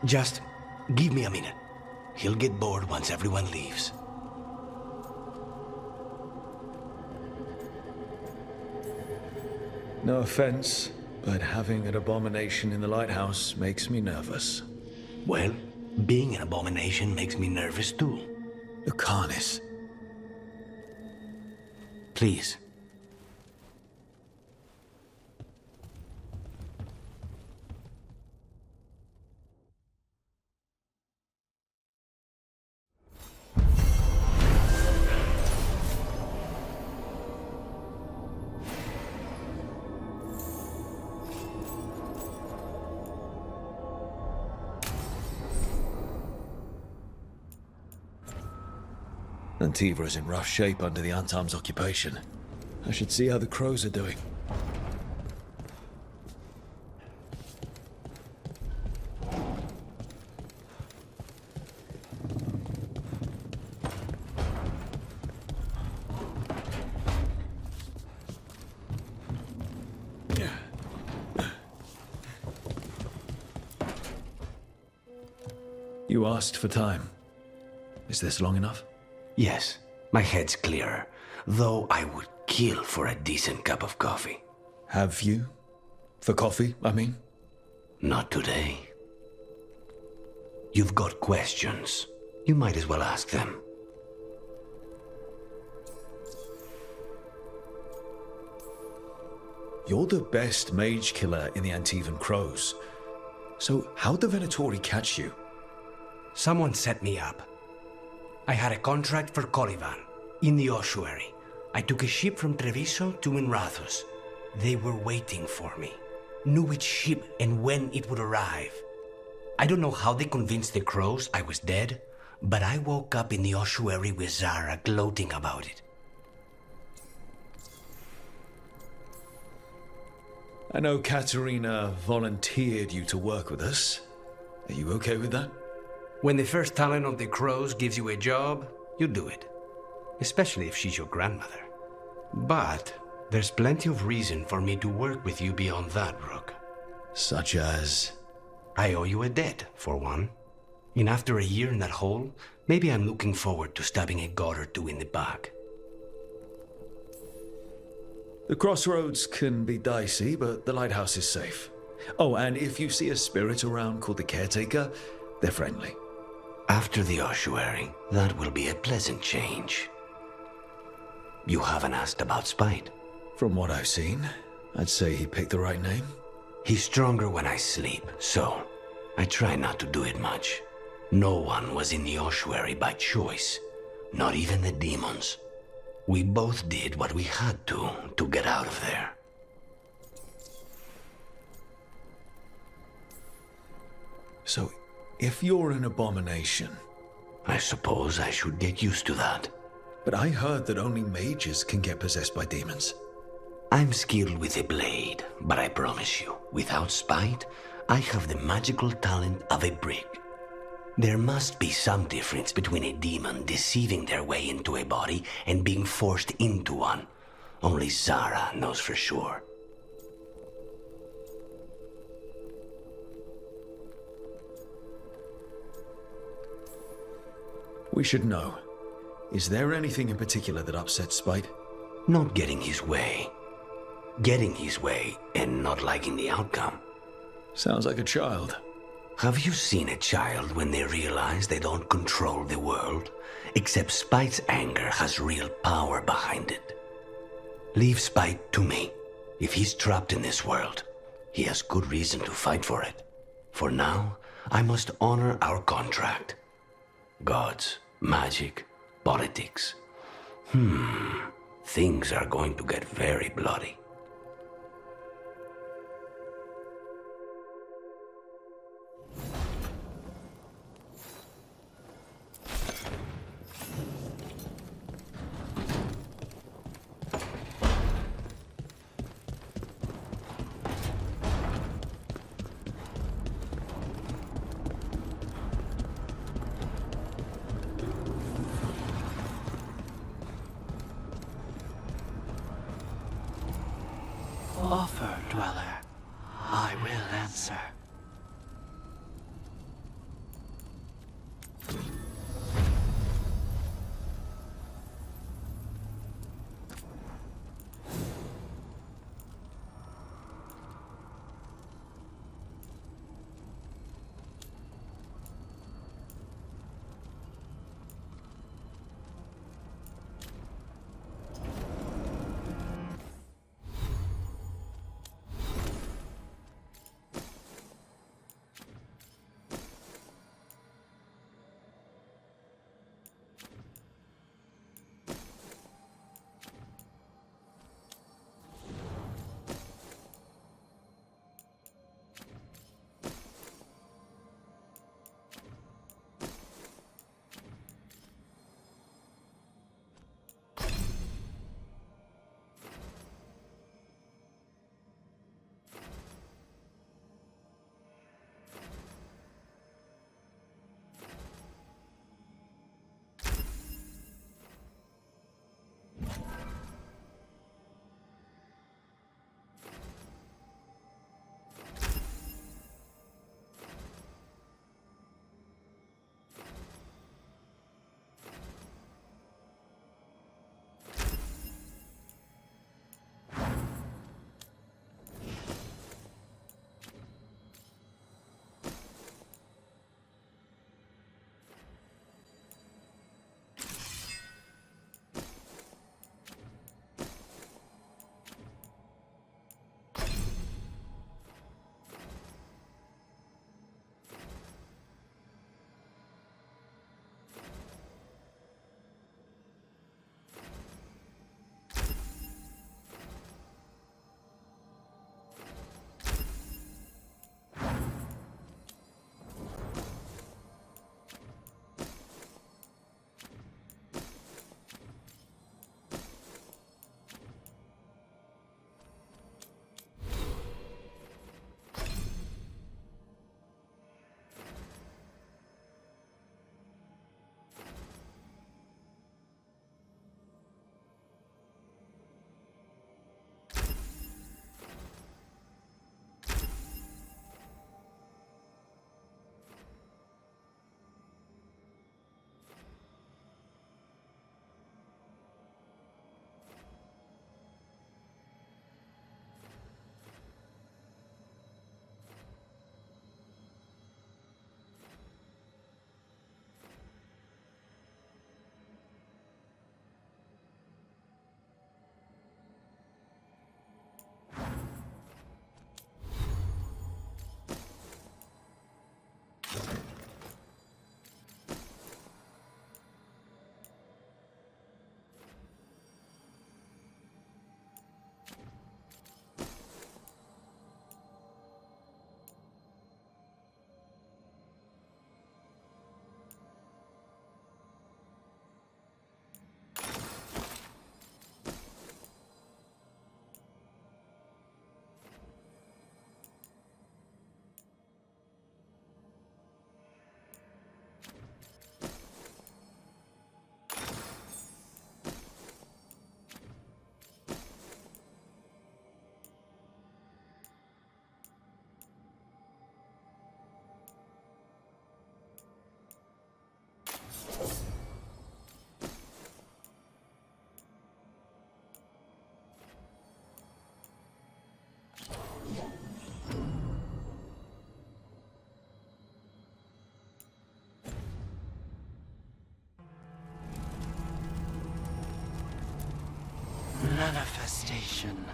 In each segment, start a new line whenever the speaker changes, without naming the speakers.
Just give me a minute. He'll get bored once everyone leaves.
No offense, but having an abomination in the lighthouse makes me nervous.
Well, being an abomination makes me nervous too.
Lucanus.
Please.
Antiva is in rough shape under the Antarm's occupation. I should see how the crows are doing. You asked for time. Is this long enough?
Yes, my head's clearer, though I would kill for a decent cup of coffee.
Have you? For coffee, I mean?
Not today. You've got questions. You might as well ask them.
You're the best mage killer in the Antivan Crows. So how'd the Venatori catch you?
Someone set me up. I had a contract for Colivan, in the ossuary. I took a ship from Treviso to Minrathus. They were waiting for me. Knew which ship and when it would arrive. I don't know how they convinced the crows I was dead, but I woke up in the ossuary with Zara gloating about it.
I know Katerina volunteered you to work with us. Are you okay with that?
When the first talent of the crows gives you a job, you do it. Especially if she's your grandmother. But there's plenty of reason for me to work with you beyond that, Rook.
Such as?
I owe you a debt, for one. And after a year in that hole, maybe I'm looking forward to stabbing a god or two in the back.
The crossroads can be dicey, but the lighthouse is safe. Oh, and if you see a spirit around called the Caretaker, they're friendly.
After the ossuary, that will be a pleasant change. You haven't asked about Spite.
From what I've seen, I'd say he picked the right name.
He's stronger when I sleep, so I try not to do it much. No one was in the ossuary by choice, not even the demons. We both did what we had to get out of there.
So, if you're an abomination...
I suppose I should get used to that.
But I heard that only mages can get possessed by demons.
I'm skilled with a blade, but I promise you, without Spite, I have the magical talent of a brick. There must be some difference between a demon deceiving their way into a body and being forced into one. Only Zara knows for sure.
We should know. Is there anything in particular that upsets Spite?
Not getting his way. Getting his way and not liking the outcome.
Sounds like a child.
Have you seen a child when they realize they don't control the world? Except Spite's anger has real power behind it. Leave Spite to me. If he's trapped in this world, he has good reason to fight for it. For now, I must honor our contract. Gods, magic, politics. Things are going to get very bloody.
manifestation.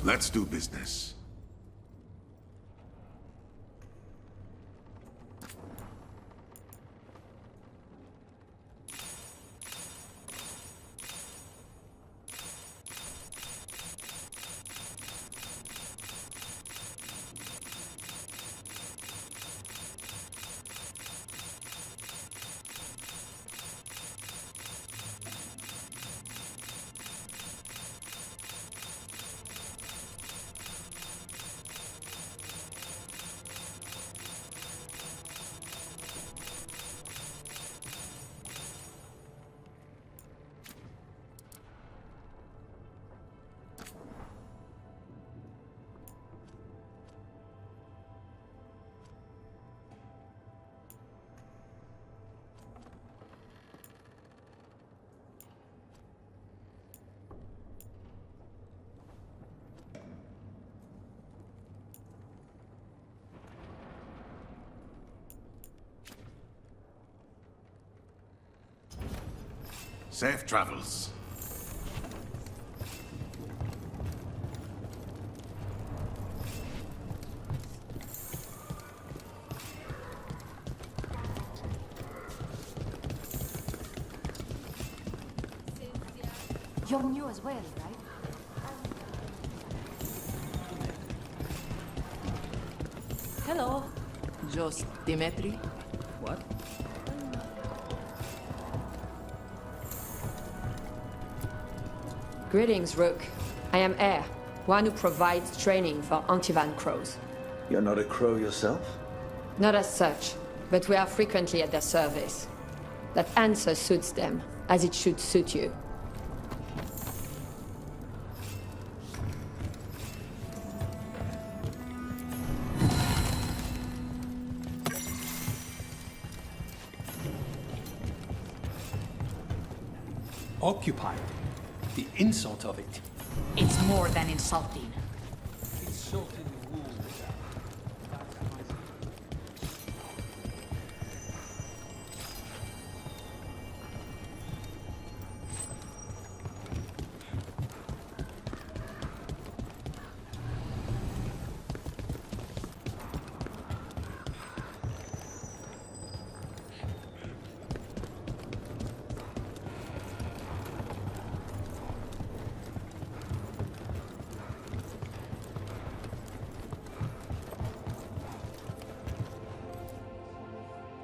Let's do business. Safe travels.
You're new as well, right? Hello.
Just Dimitri? What?
Greetings, Rook. I am Air, one who provides training for Antivan crows.
You're not a crow yourself?
Not as such, but we are frequently at their service. That answer suits them, as it should suit you.
Occupied. The insult of it.
It's more than insulting.
Insulting the wound.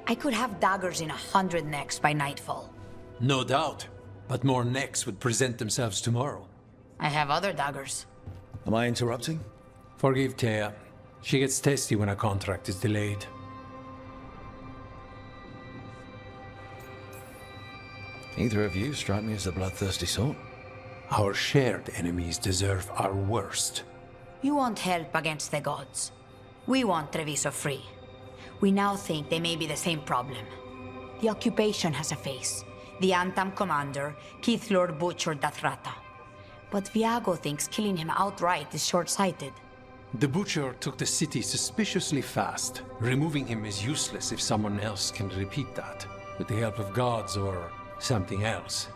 I could have daggers in 100 necks by nightfall.
No doubt. But more necks would present themselves tomorrow.
I have other daggers.
Am I interrupting?
Forgive Thea. She gets testy when a contract is delayed.
Neither of you strike me as the bloodthirsty sort.
Our shared enemies deserve our worst.
You want help against the gods. We want Treviso free. We now think they may be the same problem. The occupation has a face. The Antam commander, Keith Lord butchered Dathrata. But Viago thinks killing him outright is short-sighted.
The Butcher took the city suspiciously fast. Removing him is useless if someone else can repeat that, with the help of gods or something else.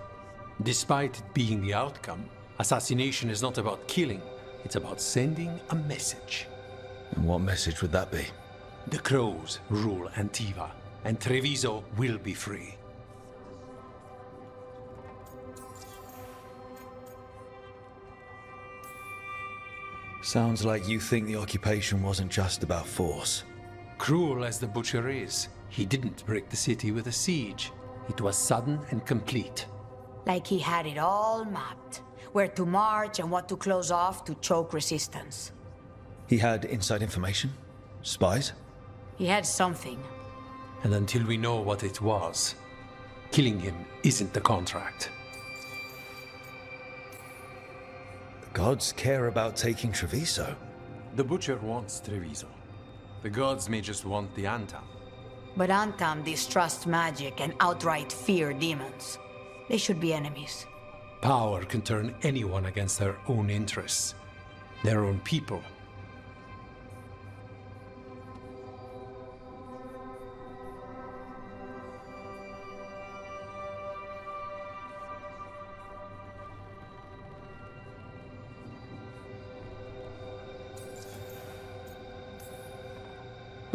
Despite it being the outcome, assassination is not about killing, it's about sending a message.
And what message would that be?
The Crows rule Antiva, and Treviso will be free.
Sounds like you think the occupation wasn't just about force.
Cruel as the Butcher is, he didn't break the city with a siege. It was sudden and complete.
Like he had it all mapped. Where to march and what to close off to choke resistance.
He had inside information? Spies?
He had something.
And until we know what it was, killing him isn't the contract.
The gods care about taking Treviso.
The Butcher wants Treviso. The gods may just want the Antam.
But Antam distrust magic and outright fear demons. They should be enemies.
Power can turn anyone against their own interests, their own people.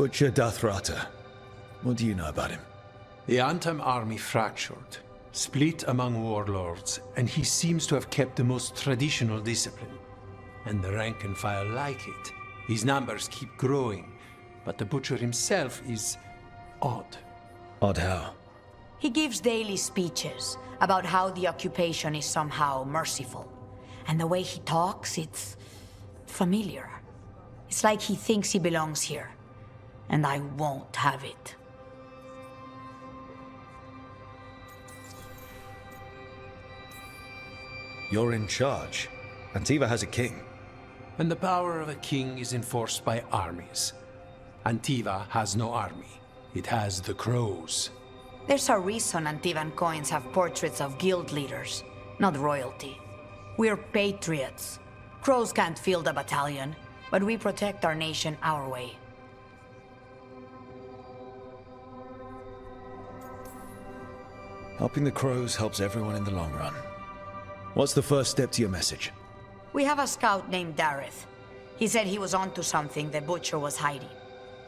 Butcher Dathrata. What do you know about him?
The Antam army fractured, split among warlords, and he seems to have kept the most traditional discipline. And the rank and file like it. His numbers keep growing, but the Butcher himself is odd.
Odd how?
He gives daily speeches about how the occupation is somehow merciful. And the way he talks, it's familiar. It's like he thinks he belongs here. And I won't have it.
You're in charge. Antiva has a king.
And the power of a king is enforced by armies. Antiva has no army. It has the crows.
There's a reason Antivan coins have portraits of guild leaders, not royalty. We're patriots. Crows can't field a battalion, but we protect our nation our way.
Helping the crows helps everyone in the long run. What's the first step to your message?
We have a scout named Dareth. He said he was onto something the Butcher was hiding.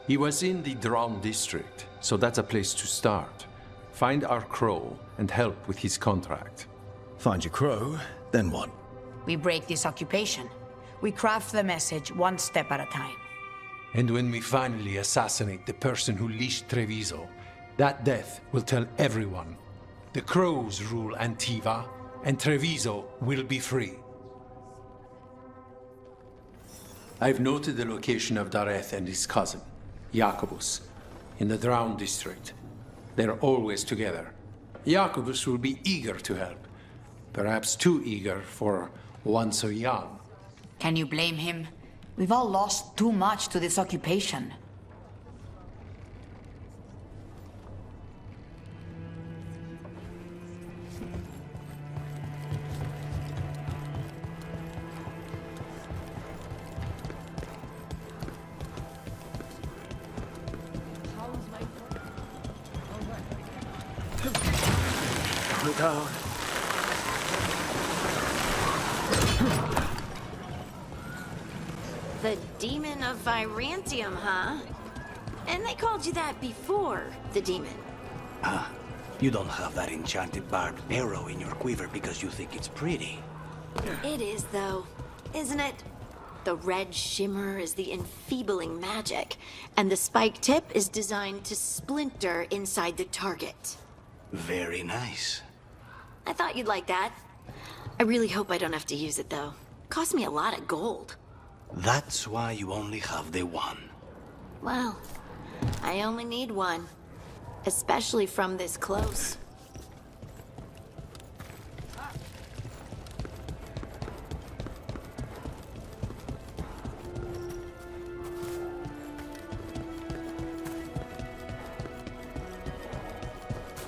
He was in the Drown district, so that's a place to start. Find our crow and help with his contract.
Find your crow, then what?
We break this occupation. We craft the message one step at a time.
And when we finally assassinate the person who leashed Treviso, that death will tell everyone. The crows rule Antiva, and Treviso will be free. I've noted the location of Dareth and his cousin, Jacobus, in the Drown district. They're always together. Jacobus will be eager to help. Perhaps too eager for one so young.
Can you blame him? We've all lost too much to this occupation.
Down.
The Demon of Virantium, huh? And they called you that before, the Demon.
Ah, you don't have that enchanted barbed arrow in your quiver because you think it's pretty.
It is, though, isn't it? The red shimmer is the enfeebling magic, and the spike tip is designed to splinter inside the target.
Very nice.
I thought you'd like that. I really hope I don't have to use it, though. Cost me a lot of gold.
That's why you only have the one.
Well, I only need one. Especially from this close.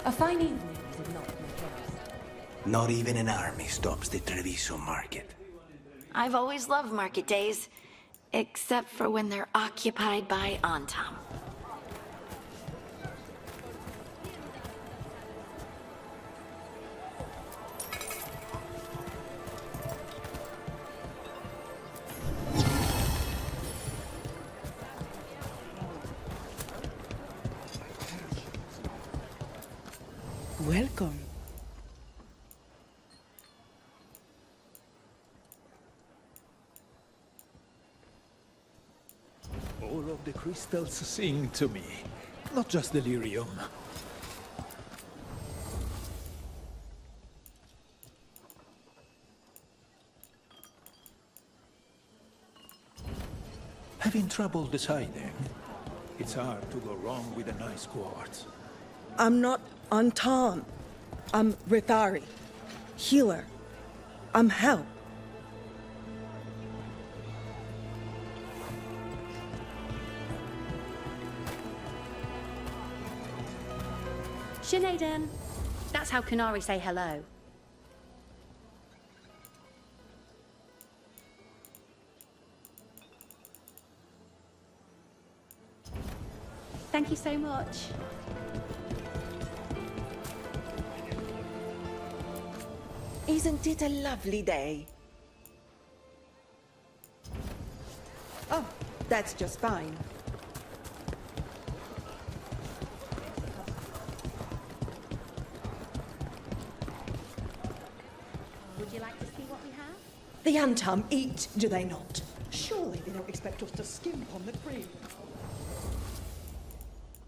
A fine evening, is it not, my dearest?
Not even an army stops the Treviso market.
I've always loved market days, except for when they're occupied by Antam.
Welcome.
All of the crystals sing to me, not just delirium. Having trouble deciding? It's hard to go wrong with a nice quartz.
I'm not Antam. I'm Rithari. Healer. I'm help.
Sinead, that's how Kunari say hello. Thank you so much.
Isn't it a lovely day? Oh, that's just fine.
The Antam eat, do they not? Surely they don't expect us to skimp on the cream.